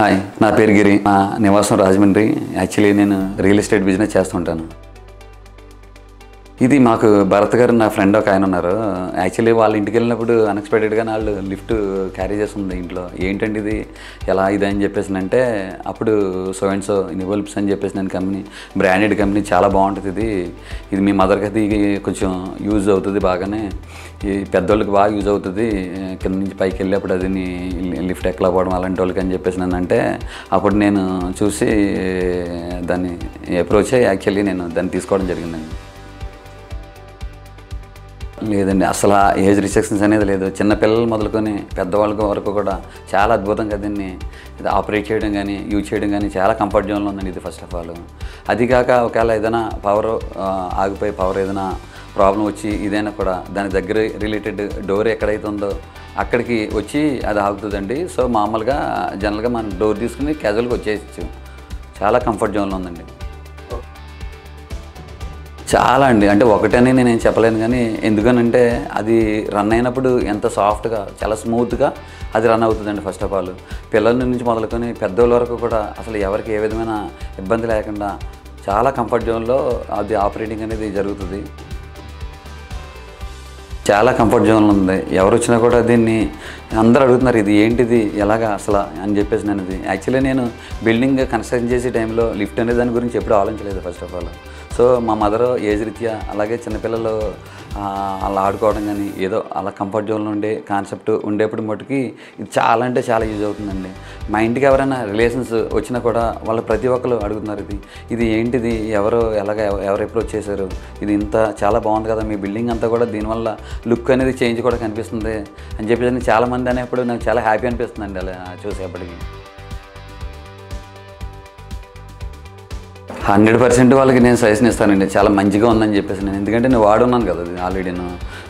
Hi, నా పేరు గిరి. నా నివాసం రాజమండ్రి. యాక్చువల్లీ నేను రియల్ ఎస్టేట్ బిజినెస్ చేస్తుంటాను. ఇది మాకు భరత్ గారు, నా ఫ్రెండ్ ఒక ఆయన ఉన్నారు. యాక్చువల్లీ వాళ్ళ ఇంటికి వెళ్ళినప్పుడు అన్ఎక్స్పెక్టెడ్గా వాళ్ళు లిఫ్ట్ క్యారీ చేస్తుంది ఇంట్లో. ఏంటండి ఇది, ఎలా ఇది అని చెప్పేసి అంటే, అప్పుడు సో అండ్ సో ఇన్వోల్వ్స్ అని చెప్పేసి నేను కంపెనీ, బ్రాండెడ్ కంపెనీ, చాలా బాగుంటుంది ఇది మీ మదర్కి అది కొంచెం యూజ్ అవుతుంది బాగానే, ఈ పెద్దోళ్ళకి బాగా యూజ్ అవుతుంది, కింద నుంచి పైకి వెళ్ళేప్పుడు అది లిఫ్ట్ ఎక్కలేకపోవడం అలాంటి వాళ్ళకి అని చెప్పేసి నన్ను అంటే, అప్పుడు నేను చూసి దాన్ని అప్రోచ్ అయ్యి యాక్చువల్లీ నేను దాన్ని తీసుకోవడం జరిగిందండి. లేదండి, అసలు ఏజ్ రిస్ట్రిక్షన్స్ అనేది లేదు. చిన్నపిల్లలు మొదలుకొని పెద్దవాళ్ళ వరకు కూడా చాలా అద్భుతంగా దీన్ని ఆపరేట్ చేయడం కానీ, యూజ్ చేయడం కానీ చాలా కంఫర్ట్ జోన్లో ఉందండి ఇది. ఫస్ట్ ఆఫ్ ఆల్ అది కాక ఒకవేళ ఏదైనా పవర్ ఆగిపోయి పవర్ ఏదైనా ప్రాబ్లం వచ్చి ఇదైనా కూడా దాని దగ్గర రిలేటెడ్ డోర్ ఎక్కడైతే ఉందో అక్కడికి వచ్చి అది ఆగుతుందండి. సో మామూలుగా జనరల్గా మనం డోర్ తీసుకుని క్యాజువల్గా వచ్చేయచ్చు. చాలా కంఫర్ట్ జోన్లో ఉందండి. చాలా అండి, అంటే ఒకటని నేను చెప్పలేను కానీ, ఎందుకనంటే అది రన్ అయినప్పుడు ఎంత సాఫ్ట్గా, చాలా స్మూత్గా అది రన్ అవుతుందండి. ఫస్ట్ ఆఫ్ ఆల్ పిల్లల నుంచి మొదలుకొని పెద్దోళ్ళ వరకు కూడా అసలు ఎవరికి ఏ విధమైన ఇబ్బంది లేకుండా చాలా కంఫర్ట్ జోన్లో అది ఆపరేటింగ్ అనేది జరుగుతుంది. చాలా కంఫర్ట్ జోన్లో ఉంది. ఎవరు వచ్చినా కూడా దీన్ని అందరూ అడుగుతున్నారు, ఇది ఏంటిది, ఎలాగా అసలు అని చెప్పేసి. నేను ఇది యాక్చువల్లీ నేను బిల్డింగ్ కన్స్ట్రక్షన్ చేసే టైంలో లిఫ్ట్ అనే దాని గురించి ఎప్పుడూ ఆలోచించలేదు ఫస్ట్ ఆఫ్ ఆల్. సో మా మదర్ ఏజ్ రీత్యా, అలాగే చిన్నపిల్లలు అలా ఆడుకోవడం కానీ, ఏదో అలా కంఫర్ట్ జోన్లో ఉండే కాన్సెప్ట్ ఉండేప్పుడు మటుకి ఇది చాలా అంటే చాలా యూజ్ అవుతుందండి. మా ఇంటికి ఎవరైనా రిలేషన్స్ వచ్చినా కూడా వాళ్ళు ప్రతి ఒక్కరు అడుగుతున్నారు, ఇది ఏంటిది, ఎవరు ఎప్పుడు వచ్చేసారు, ఇది ఇంత చాలా బాగుంది కదా, మీ బిల్డింగ్ అంతా కూడా దీనివల్ల లుక్ అనేది చేంజ్ కూడా కనిపిస్తుంది అని చెప్పేసి చాలామంది అనేప్పుడు నాకు చాలా హ్యాపీ అనిపిస్తుందండి అలా చూసేపటికి. 100% వాళ్ళకి నేను సజెషన్ ఇస్తానండి, చాలా మంచిగా ఉందని చెప్పేసి. నేను ఎందుకంటే నేను వాడున్నాను కదా అది ఆల్రెడీ.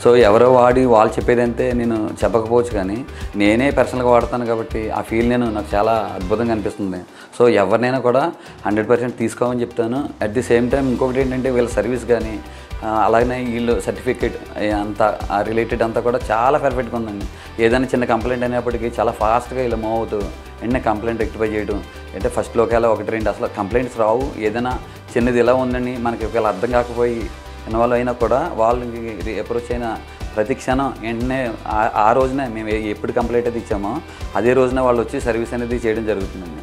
సో ఎవరో వాడి వాళ్ళు చెప్పేది అంతే నేను చెప్పకపోవచ్చు, కానీ నేనే పర్సనల్గా వాడతాను కాబట్టి ఆ ఫీల్ నాకు చాలా అద్భుతంగా అనిపిస్తుంది. సో ఎవరినైనా కూడా 100% తీసుకోమని చెప్తాను. అట్ ది సేమ్ టైం ఇంకొకటి ఏంటంటే, వీళ్ళ సర్వీస్ కానీ అలాగనే వీళ్ళు సర్టిఫికేట్ అంతా రిలేటెడ్ అంతా కూడా చాలా పర్ఫెక్ట్గా ఉందండి. ఏదైనా చిన్న కంప్లైంట్ అయినప్పటికీ చాలా ఫాస్ట్గా ఇలా మూవ్ అవుతూ వెంటనే కంప్లైంట్ రెక్టిఫై చేయడం. అంటే ఫస్ట్లో ఒకవేళ 1-2 అసలు కంప్లైంట్స్ రావు. ఏదైనా చిన్నది ఎలా ఉందని మనకి ఒకవేళ అర్థం కాకపోయి ఇన్వాల్వ్ అయినా కూడా వాళ్ళకి అప్రోచ్ అయిన ప్రతి క్షణం వెంటనే ఆ రోజునే మేము ఎప్పుడు కంప్లైంట్ అయితే ఇచ్చామో అదే రోజున వాళ్ళు వచ్చి సర్వీస్ అనేది చేయడం జరుగుతుందండి.